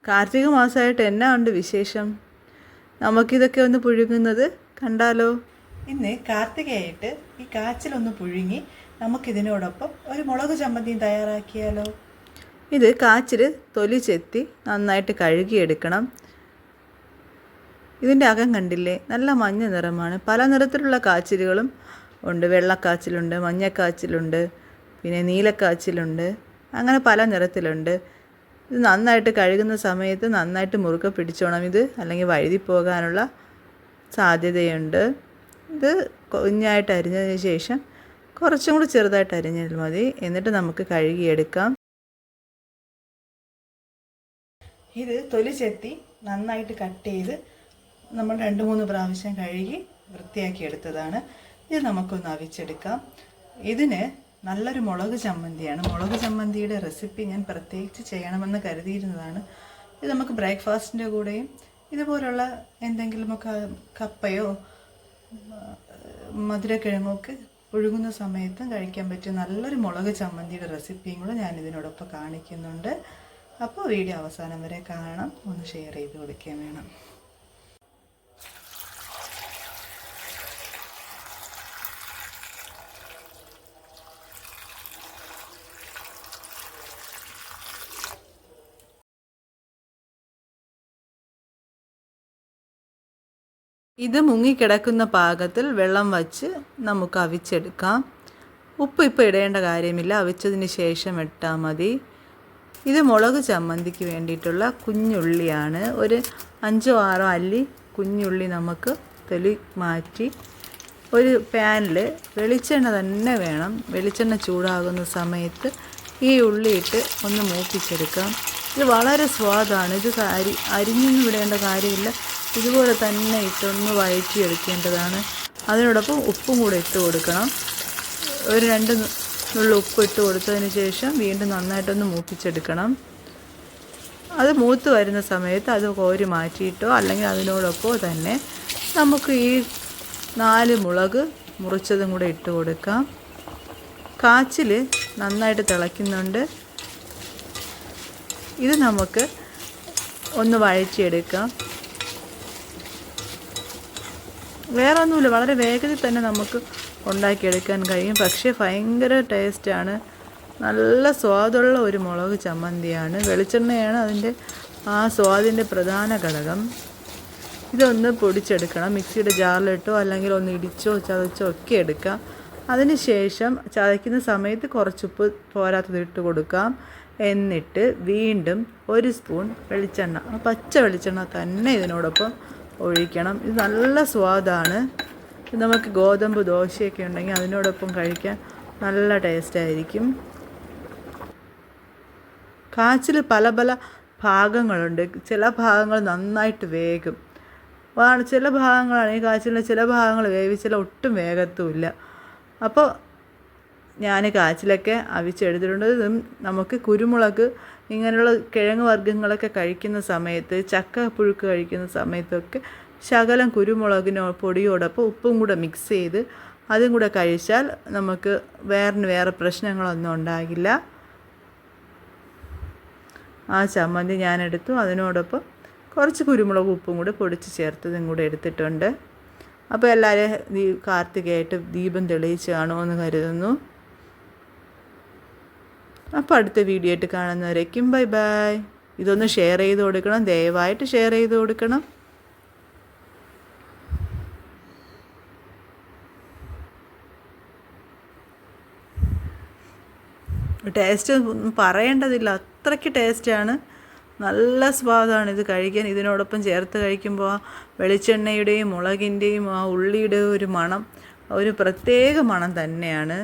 കാർത്തിക മാസമായിട്ട് എന്നാ ഉണ്ട് വിശേഷം? നമുക്കിതൊക്കെ ഒന്ന് പുഴുങ്ങുന്നത് കണ്ടാലോ? ഇന്ന് കാർത്തികയായിട്ട് ഈ കാച്ചിലൊന്ന് പുഴുങ്ങി നമുക്കിതിനോടൊപ്പം ഒരു മുളക് ചമ്മന്തിയും തയ്യാറാക്കിയാലോ? ഇത് കാച്ചിൽ തൊലി ചെത്തി നന്നായിട്ട് കഴുകിയെടുക്കണം. ഇതിൻ്റെ അകം കണ്ടില്ലേ, നല്ല മഞ്ഞ നിറമാണ്. പല നിറത്തിലുള്ള കാച്ചിലുകളും ഉണ്ട്. വെള്ളക്കാച്ചിലുണ്ട്, മഞ്ഞക്കാച്ചിലുണ്ട്, പിന്നെ നീലക്കാച്ചിലുണ്ട്, അങ്ങനെ പല നിറത്തിലുണ്ട്. ഇത് നന്നായിട്ട് കഴുകുന്ന സമയത്ത് നന്നായിട്ട് മുറുകെ പിടിച്ചോണം ഇത്, അല്ലെങ്കിൽ വഴുതി പോകാനുള്ള സാധ്യതയുണ്ട്. ഇത് കുഞ്ഞായിട്ട് അരിഞ്ഞതിന് ശേഷം കുറച്ചും കൂടി ചെറുതായിട്ട് അരിഞ്ഞാൽ മതി. എന്നിട്ട് നമുക്ക് കഴുകിയെടുക്കാം. ഇത് തൊലി ചെത്തി നന്നായിട്ട് കട്ട് ചെയ്ത് നമ്മൾ 2-3 പ്രാവശ്യം കഴുകി വൃത്തിയാക്കി എടുത്തതാണ്. ഇത് നമുക്കൊന്ന് അവിച്ചെടുക്കാം. ഇതിന് നല്ലൊരു മുളക് ചമ്മന്തിയാണ്. മുളക് ചമ്മന്തിയുടെ റെസിപ്പി ഞാൻ പ്രത്യേകിച്ച് ചെയ്യണമെന്ന് കരുതിയിരുന്നതാണ്. ഇത് നമുക്ക് ബ്രേക്ക്ഫാസ്റ്റിൻ്റെ കൂടെയും ഇതുപോലുള്ള എന്തെങ്കിലുമൊക്കെ കപ്പയോ മധുരക്കിഴങ്ങൊക്കെ പുഴുങ്ങുന്ന സമയത്തും കഴിക്കാൻ പറ്റിയ നല്ലൊരു മുളക് ചമ്മന്തിയുടെ റെസിപ്പിയും കൂടെ ഞാൻ ഇതിനോടൊപ്പം കാണിക്കുന്നുണ്ട്. അപ്പോൾ വീഡിയോ അവസാനം വരെ കാണാം. ഒന്ന് ഷെയർ ചെയ്ത് കൊടുക്കുകയും വേണം. ഇത് മുങ്ങിക്കിടക്കുന്ന പാകത്തിൽ വെള്ളം വച്ച് നമുക്ക് അവിച്ചെടുക്കാം. ഉപ്പ് ഇപ്പോൾ ഇടേണ്ട കാര്യമില്ല, അവിച്ചതിന് ശേഷം ഇട്ടാൽ മതി. ഇത് മുളക് ചമ്മന്തിക്ക് വേണ്ടിയിട്ടുള്ള കുഞ്ഞുള്ളിയാണ്. ഒരു 5-6 അല്ലി കുഞ്ഞുള്ളി നമുക്ക് തൊലി മാറ്റി ഒരു പാനിൽ വെളിച്ചെണ്ണ തന്നെ വേണം. വെളിച്ചെണ്ണ ചൂടാകുന്ന സമയത്ത് ഈ ഉള്ളിയിട്ട് ഒന്ന് മൂപ്പിച്ചെടുക്കാം. ഇത് വളരെ സ്വാദാണ്. ഇത് അരിഞ്ഞൊന്നും വിടേണ്ട കാര്യമില്ല, ഇതുപോലെ തന്നെ ഇട്ടൊന്ന് വഴറ്റിയെടുക്കേണ്ടതാണ്. അതിനോടൊപ്പം ഉപ്പും കൂടെ ഇട്ട് കൊടുക്കണം. ഒരു 2 നുള്ള ഉപ്പ് ഇട്ട് കൊടുത്തതിന് ശേഷം വീണ്ടും നന്നായിട്ടൊന്ന് മൂപ്പിച്ചെടുക്കണം. അത് മൂത്ത് വരുന്ന സമയത്ത് അത് കോരി മാറ്റിയിട്ടോ അല്ലെങ്കിൽ അതിനോടൊപ്പം തന്നെ നമുക്ക് ഈ 4 മുളക് മുറിച്ചതും കൂടെ ഇട്ട് കൊടുക്കാം. കാച്ചിൽ നന്നായിട്ട് തിളയ്ക്കുന്നുണ്ട്. ഇത് നമുക്ക് ഒന്ന് വഴറ്റിയെടുക്കാം. വേറെ ഒന്നുമില്ല, വളരെ വേഗത്തിൽ തന്നെ നമുക്ക് ഉണ്ടാക്കിയെടുക്കാൻ കഴിയും. പക്ഷേ ഭയങ്കര ടേസ്റ്റാണ്. നല്ല സ്വാദുള്ള ഒരു മുളക് ചമ്മന്തിയാണ്. വെളിച്ചെണ്ണയാണ് അതിൻ്റെ ആ സ്വാദിൻ്റെ പ്രധാന ഘടകം. ഇതൊന്ന് പൊടിച്ചെടുക്കണം. മിക്സിയുടെ ജാറിലിട്ടോ അല്ലെങ്കിൽ ഒന്ന് ഇടിച്ചോ ചതച്ചോ ഒക്കെ എടുക്കാം. അതിന് ശേഷം ചതയ്ക്കുന്ന സമയത്ത് കുറച്ചുപ്പ് പോരാത്തത് ഇട്ട് കൊടുക്കാം. എന്നിട്ട് വീണ്ടും 1 സ്പൂൺ വെളിച്ചെണ്ണ, പച്ച വെളിച്ചെണ്ണ തന്നെ ഇതിനോടൊപ്പം ഒഴിക്കണം. ഇത് നല്ല സ്വാദാണ്. നമുക്ക് ഗോതമ്പ് ദോശയൊക്കെ ഉണ്ടെങ്കിൽ അതിനോടൊപ്പം കഴിക്കാൻ നല്ല ടേസ്റ്റായിരിക്കും. കാച്ചിൽ പല പല ഭാഗങ്ങളുണ്ട്. ചില ഭാഗങ്ങൾ നന്നായിട്ട് വേകും. ചില ഭാഗങ്ങളാണെങ്കിൽ കാച്ചിലിൻ്റെ ചില ഭാഗങ്ങൾ വേവിച്ചാൽ ഒട്ടും വേഗത്തുമില്ല. അപ്പോൾ ഞാൻ കാച്ചിലൊക്കെ അവിച്ചെടുത്തിട്ടുണ്ട്. നമുക്ക് കുരുമുളക് ഇങ്ങനെയുള്ള കിഴങ്ങ് വർഗ്ഗങ്ങളൊക്കെ കഴിക്കുന്ന സമയത്ത്, ചക്ക പുഴുക്ക് കഴിക്കുന്ന സമയത്തൊക്കെ ശകലം കുരുമുളകിനോ പൊടിയോടൊപ്പം ഉപ്പും കൂടെ മിക്സ് ചെയ്ത് അതും കൂടെ കഴിച്ചാൽ നമുക്ക് വേറെ പ്രശ്നങ്ങളൊന്നും ഉണ്ടാകില്ല. ആ ചമ്മന്തി ഞാനെടുത്തു. അതിനോടൊപ്പം കുറച്ച് കുരുമുളക് ഉപ്പും കൂടെ പൊടിച്ച് ചേർത്തതും കൂടെ എടുത്തിട്ടുണ്ട്. അപ്പോൾ എല്ലാവരും കാർത്തികയായിട്ട് ദീപം തെളിയിച്ച് കാണുമെന്ന് കരുതുന്നു. അപ്പോൾ അടുത്ത വീഡിയോ ആയിട്ട് കാണുന്നവരേക്കും ബൈ ബൈ. ഇതൊന്ന് ഷെയർ ചെയ്ത് കൊടുക്കണം, ദയവായിട്ട് ഷെയർ ചെയ്ത് കൊടുക്കണം. ടേസ്റ്റ് ഒന്നും പറയേണ്ടതില്ല, അത്രയ്ക്ക് ടേസ്റ്റാണ്. നല്ല സ്വാദാണ് ഇത് കഴിക്കാൻ. ഇതിനോടൊപ്പം ചേർത്ത് കഴിക്കുമ്പോൾ ആ വെളിച്ചെണ്ണയുടെയും മുളകിൻ്റെയും ആ ഉള്ളിയുടെയും ഒരു മണം, ഒരു പ്രത്യേക മണം തന്നെയാണ്.